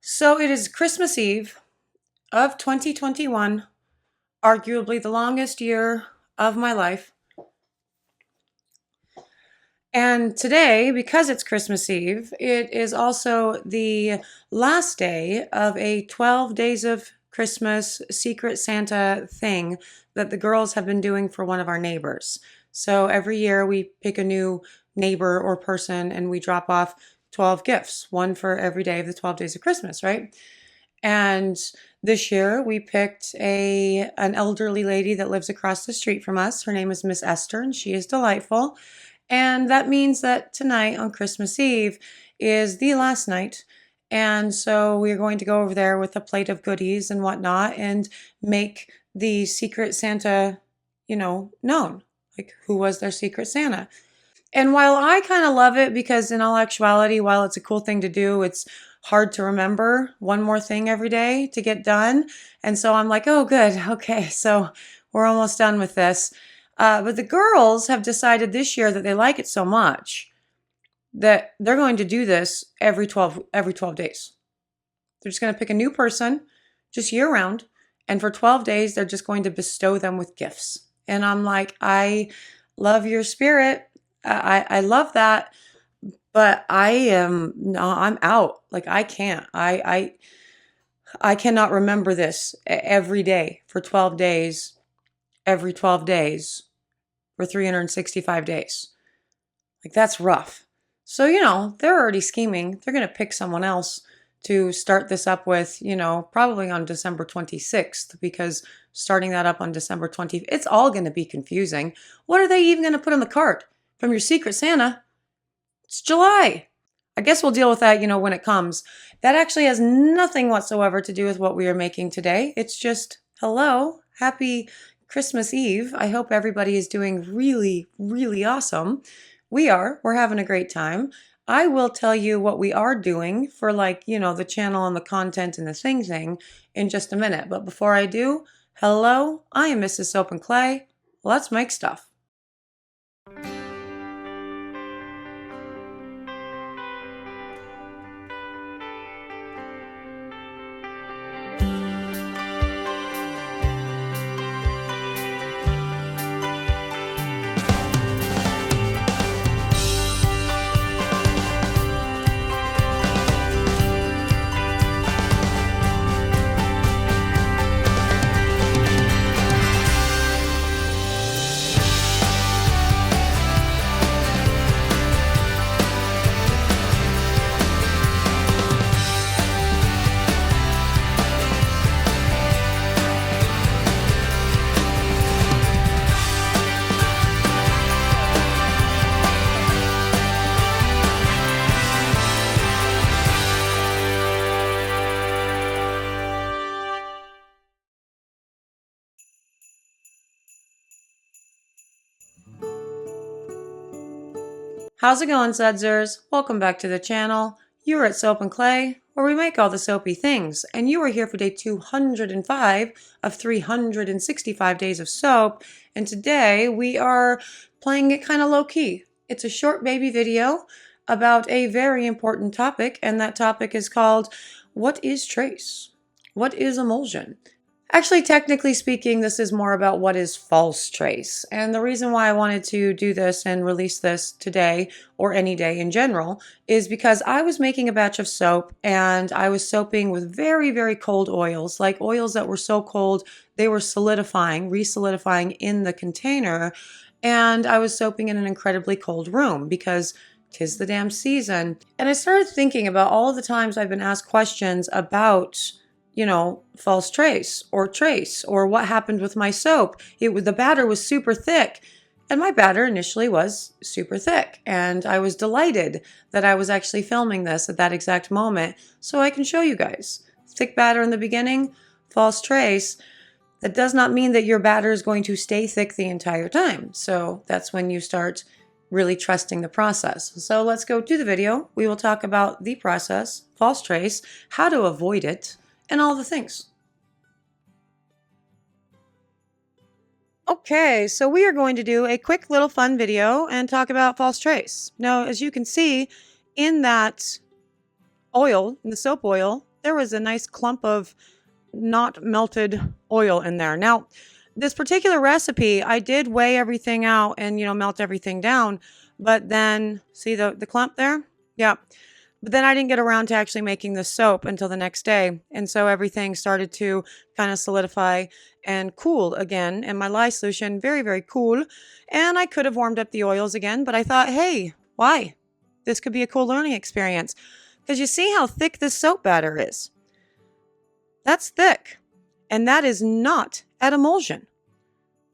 So it is Christmas Eve of 2021, arguably the longest year of my life. And today, because it's Christmas Eve, it is also the last day of a 12 Days of Christmas Secret Santa thing that the girls have been doing for one of our neighbors. So every year we pick a new neighbor or person and we drop off 12 gifts, one for every day of the 12 days of Christmas, right? And this year we picked an elderly lady that lives across the street from us. Her name is Miss Esther, and she is delightful. And that means that tonight on Christmas Eve is the last night. And so we're going to go over there with a plate of goodies and whatnot and make the secret Santa, known. Like, who was their secret Santa? And while I kind of love it because, in all actuality, while it's a cool thing to do, it's hard to remember one more thing every day to get done. And so I'm like, oh, good. Okay. So we're almost done with this. But the girls have decided this year that they like it so much that they're going to do this every 12 days. They're just going to pick a new person just year round. And for 12 days, they're just going to bestow them with gifts. And I'm like, I love your spirit. I love that, but I'm out. Like, I can't. I cannot remember this every day for 12 days, every 12 days for 365 days. Like, that's rough. So, they're already scheming. They're going to pick someone else to start this up with, probably on December 26th, because starting that up on December 20th, it's all going to be confusing. What are they even going to put on the cart from your secret Santa? It's July. I guess we'll deal with that, when it comes. That actually has nothing whatsoever to do with what we are making today. It's just, hello, happy Christmas Eve. I hope everybody is doing really, really awesome. We're having a great time. I will tell you what we are doing for, the channel and the content and the thing in just a minute. But before I do, hello, I am Mrs. Soap and Clay. Let's make stuff. How's it going, Sudzers? Welcome back to the channel. You are at Soap and Clay, where we make all the soapy things, and you are here for day 205 of 365 days of soap, and today we are playing it kind of low-key. It's a short baby video about a very important topic, and that topic is called, what is trace? What is emulsion? Actually, technically speaking, this is more about what is false trace. And the reason why I wanted to do this and release this today, or any day in general, is because I was making a batch of soap and I was soaping with very, very cold oils, like oils that were so cold they were solidifying, re-solidifying in the container. And I was soaping in an incredibly cold room because 'tis the damn season. And I started thinking about all of the times I've been asked questions about false trace or what happened with my soap. The batter was super thick, and my batter initially was super thick, and I was delighted that I was actually filming this at that exact moment so I can show you guys. Thick batter in the beginning, false trace. That does not mean that your batter is going to stay thick the entire time. So that's when you start really trusting the process. So let's go to the video. We will talk about the process, false trace, how to avoid it, and all the things. Okay, so we are going to do a quick little fun video and talk about false trace. Now, as you can see, in that oil, in the soap oil, there was a nice clump of not melted oil in there. Now, this particular recipe, I did weigh everything out and, melt everything down. But then, see the clump there? Yeah. But then I didn't get around to actually making the soap until the next day. And so everything started to kind of solidify and cool again. And my lye solution, very, very cool. And I could have warmed up the oils again, but I thought, hey, why? This could be a cool learning experience. Because you see how thick this soap batter is. That's thick. And that is not at emulsion.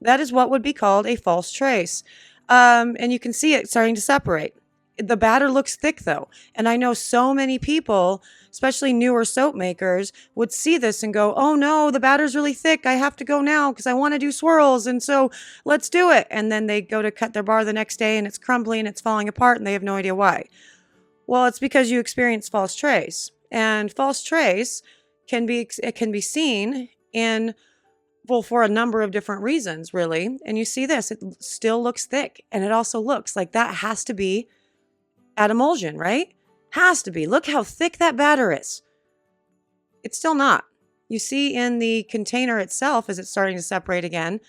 That is what would be called a false trace. And you can see it starting to separate. The batter looks thick though. And I know so many people, especially newer soap makers, would see this and go, oh no, the batter's really thick. I have to go now because I want to do swirls. And so let's do it. And then they go to cut their bar the next day and it's crumbling and it's falling apart and they have no idea why. Well, it's because you experience false trace. And false trace can be seen in, well, for a number of different reasons, really. And you see this, it still looks thick. And it also looks like that has to be at emulsion, right? Has to be. Look how thick that batter is. It's still not. You see in the container itself as it's starting to separate again.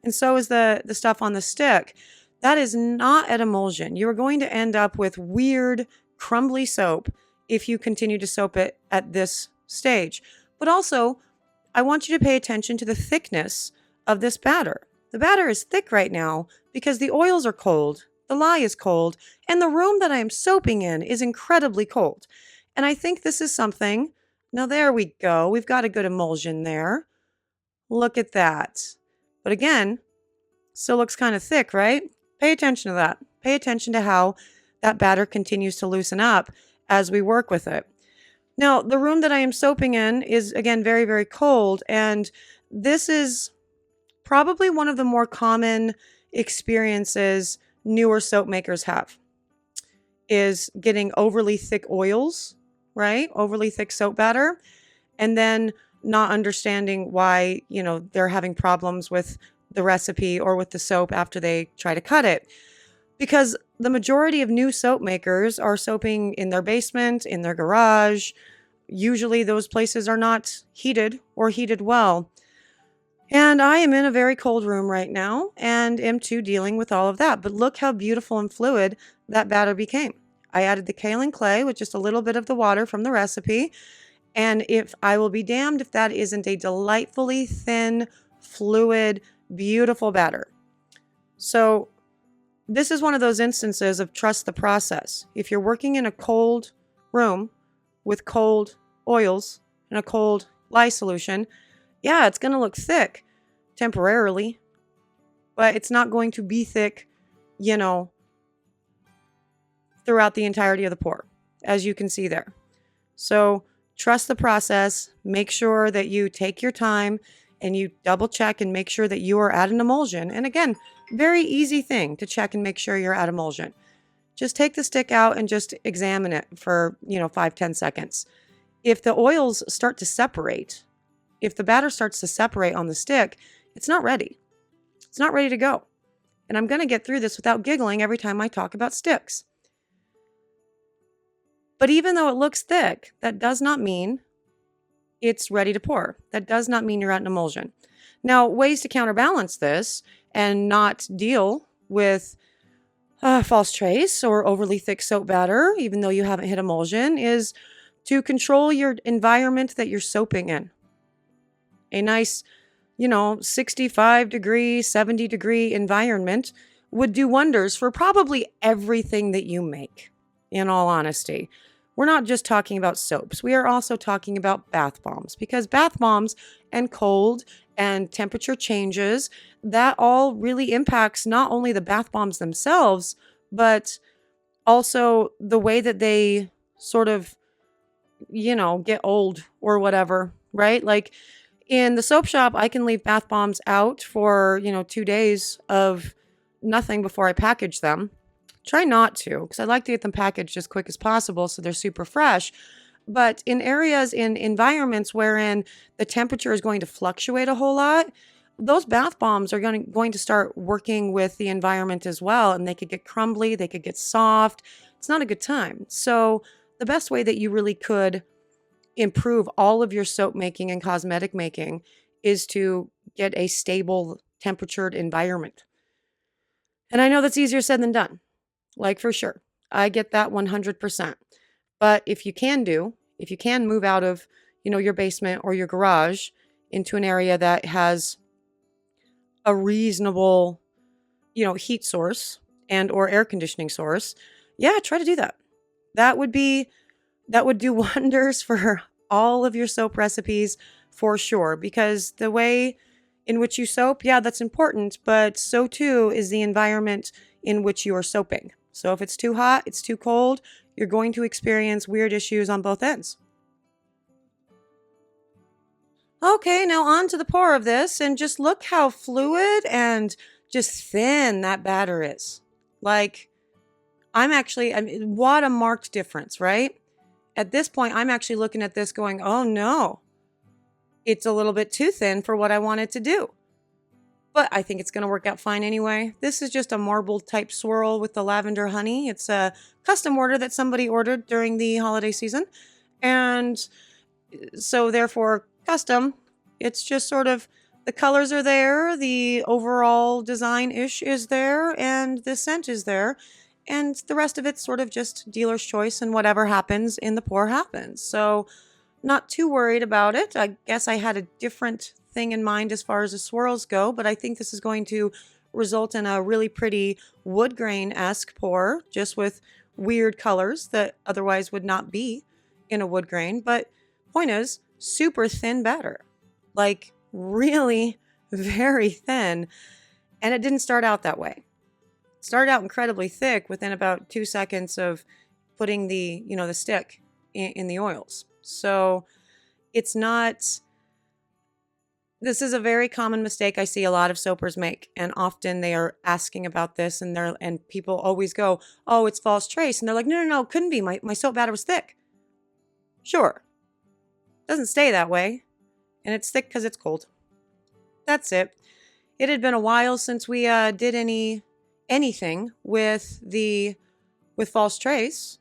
And so is the stuff on the stick. That is not at emulsion. You are going to end up with weird, crumbly soap if you continue to soap it at this stage. But also, I want you to pay attention to the thickness of this batter. The batter is thick right now because the oils are cold, the lye is cold, and the room that I am soaping in is incredibly cold. And I think this is something, now there we go, we've got a good emulsion there. Look at that. But again, still looks kind of thick, right? Pay attention to that. Pay attention to how that batter continues to loosen up as we work with it. Now, the room that I am soaping in is, again, very, very cold. And this is probably one of the more common experiences newer soap makers have, is getting overly thick oils, right? Overly thick soap batter. And then not understanding why, they're having problems with the recipe or with the soap after they try to cut it. Because the majority of new soap makers are soaping in their basement, in their garage. Usually those places are not heated or heated well. And I am in a very cold room right now and am too dealing with all of that. But look how beautiful and fluid that batter became. I added the kaolin clay with just a little bit of the water from the recipe. And if I will be damned if that isn't a delightfully thin, fluid, beautiful batter. So this is one of those instances of trust the process. If you're working in a cold room with cold oils and a cold lye solution, yeah, it's going to look thick temporarily, but it's not going to be thick, throughout the entirety of the pour, as you can see there. So trust the process. Make sure that you take your time and you double check and make sure that you are at an emulsion. And again, very easy thing to check and make sure you're at emulsion. Just take the stick out and just examine it for, 5-10 seconds. If the oils start to separate, if the batter starts to separate on the stick, it's not ready. It's not ready to go. And I'm going to get through this without giggling every time I talk about sticks. But even though it looks thick, that does not mean it's ready to pour. That does not mean you're at an emulsion. Now, ways to counterbalance this and not deal with false trace or overly thick soap batter, even though you haven't hit emulsion, is to control your environment that you're soaping in. A nice, 65 degree, 70 degree environment would do wonders for probably everything that you make, in all honesty. We're not just talking about soaps. We are also talking about bath bombs, because bath bombs and cold and temperature changes, that all really impacts not only the bath bombs themselves, but also the way that they sort of, get old or whatever, right? Like in the soap shop, I can leave bath bombs out for, 2 days of nothing before I package them. Try not to, because I like to get them packaged as quick as possible so they're super fresh. But in areas, in environments wherein the temperature is going to fluctuate a whole lot, those bath bombs are going to start working with the environment as well. And they could get crumbly, they could get soft. It's not a good time. So the best way that you really could improve all of your soap making and cosmetic making is to get a stable temperatured environment. And I know that's easier said than done, like for sure. I get that 100%. But if you can move out of, your basement or your garage into an area that has a reasonable, heat source and or air conditioning source, yeah, try to do that. That would do wonders for all of your soap recipes for sure, because the way in which you soap, yeah, that's important, but so too is the environment in which you are soaping. So if it's too hot, it's too cold, you're going to experience weird issues on both ends. Okay, now on to the pour of this, and just look how fluid and just thin that batter is. Like, I mean, what a marked difference, right? At this point, I'm actually looking at this going, oh no, it's a little bit too thin for what I want it to do. But I think it's going to work out fine anyway. This is just a marble type swirl with the lavender honey. It's a custom order that somebody ordered during the holiday season. And so therefore custom, it's just sort of the colors are there, the overall design-ish is there, and the scent is there. And the rest of it's sort of just dealer's choice, and whatever happens in the pour happens. So not too worried about it. I guess I had a different thing in mind as far as the swirls go, but I think this is going to result in a really pretty wood grain-esque pour, just with weird colors that otherwise would not be in a wood grain. But point is, super thin batter. Like really very thin. And it didn't start out that way. It started out incredibly thick within about 2 seconds of putting the stick in the oils. So it's not, this is a very common mistake I see a lot of soapers make. And often they are asking about this, and people always go, oh, it's false trace. And they're like, no, it couldn't be. My soap batter was thick. Sure. It doesn't stay that way. And it's thick because it's cold. That's it. It had been a while since we did anything with false trace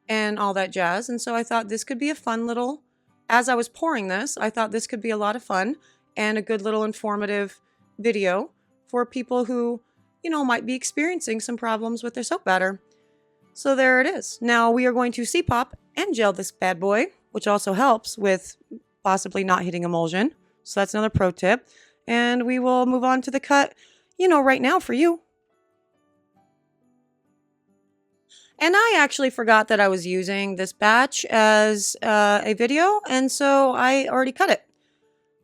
and all that jazz. And so I thought this could be a fun little, as I was pouring this, I thought this could be a lot of fun and a good little informative video for people who, might be experiencing some problems with their soap batter. So there it is. Now we are going to CPOP and gel this bad boy, which also helps with possibly not hitting emulsion. So that's another pro tip. And we will move on to the cut, right now for you. And I actually forgot that I was using this batch as a video, and so I already cut it.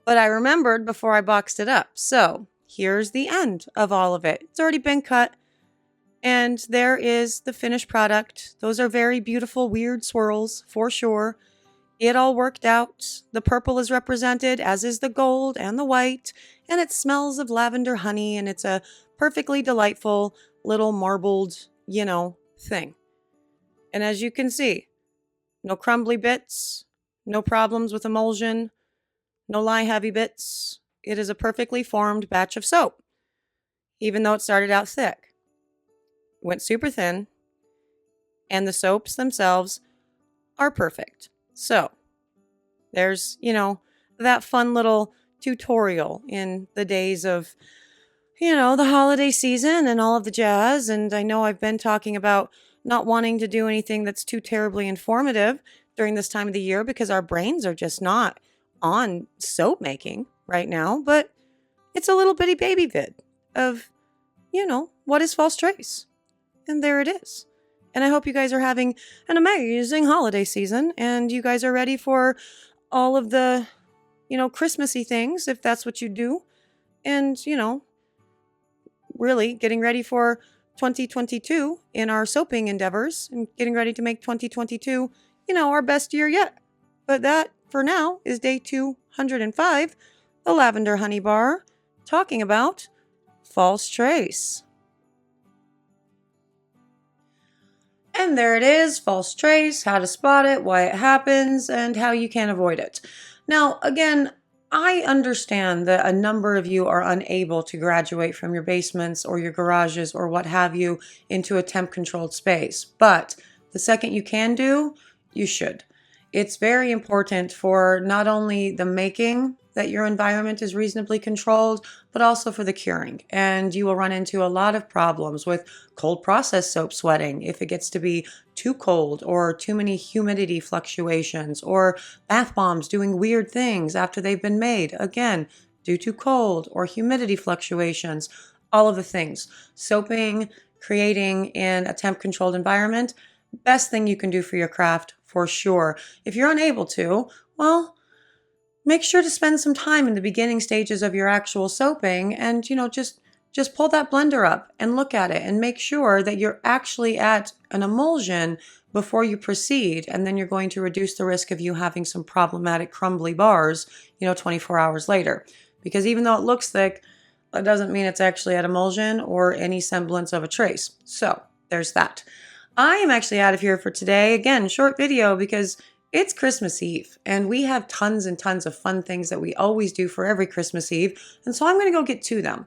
But I remembered before I boxed it up. So here's the end of all of it. It's already been cut. And there is the finished product. Those are very beautiful, weird swirls, for sure. It all worked out. The purple is represented, as is the gold and the white, and it smells of lavender honey, and it's a perfectly delightful little marbled, thing. And as you can see, no crumbly bits, no problems with emulsion, no lye heavy bits. It is a perfectly formed batch of soap, even though it started out thick. Went super thin, and the soaps themselves are perfect. So, there's, that fun little tutorial in the days of, the holiday season and all of the jazz. And I know I've been talking about not wanting to do anything that's too terribly informative during this time of the year because our brains are just not on soap making right now. But it's a little bitty baby vid of, what is false trace? And there it is. And I hope you guys are having an amazing holiday season and you guys are ready for all of the, Christmassy things, if that's what you do. And, really getting ready for 2022 in our soaping endeavors and getting ready to make 2022, our best year yet. But that, for now, is day 205, the Lavender Honey Bar, talking about false trace. And there it is, false trace, how to spot it, why it happens, and how you can avoid it. Now, again, I understand that a number of you are unable to graduate from your basements or your garages or what have you into a temp-controlled space. But the second you can do, you should. It's very important for not only the making that your environment is reasonably controlled, but also for the curing. And you will run into a lot of problems with cold process soap sweating if it gets to be too cold or too many humidity fluctuations, or bath bombs doing weird things after they've been made. Again, due to cold or humidity fluctuations, all of the things. Soaping, creating in a temp controlled environment, best thing you can do for your craft for sure. If you're unable to, well, make sure to spend some time in the beginning stages of your actual soaping and, just pull that blender up and look at it and make sure that you're actually at an emulsion before you proceed. And then you're going to reduce the risk of you having some problematic crumbly bars, 24 hours later. Because even though it looks thick, that doesn't mean it's actually at emulsion or any semblance of a trace. So there's that. I am actually out of here for today. Again, short video because it's Christmas Eve and we have tons and tons of fun things that we always do for every Christmas Eve. And so I'm going to go get to them.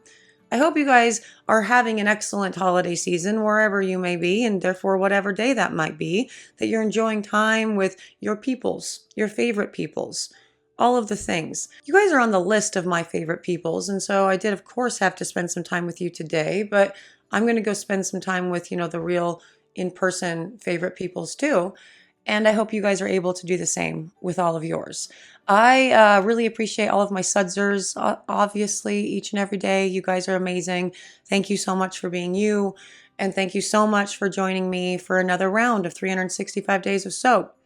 I hope you guys are having an excellent holiday season wherever you may be, and therefore whatever day that might be, that you're enjoying time with your peoples, your favorite peoples, all of the things. You guys are on the list of my favorite peoples, and so I did of course have to spend some time with you today, but I'm going to go spend some time with, the real in-person favorite peoples too. And I hope you guys are able to do the same with all of yours. I really appreciate all of my sudsers, obviously, each and every day. You guys are amazing. Thank you so much for being you. And thank you so much for joining me for another round of 365 Days of Soap.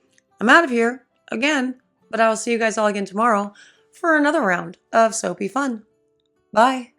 I'm out of here again, but I will see you guys all again tomorrow for another round of soapy fun. Bye.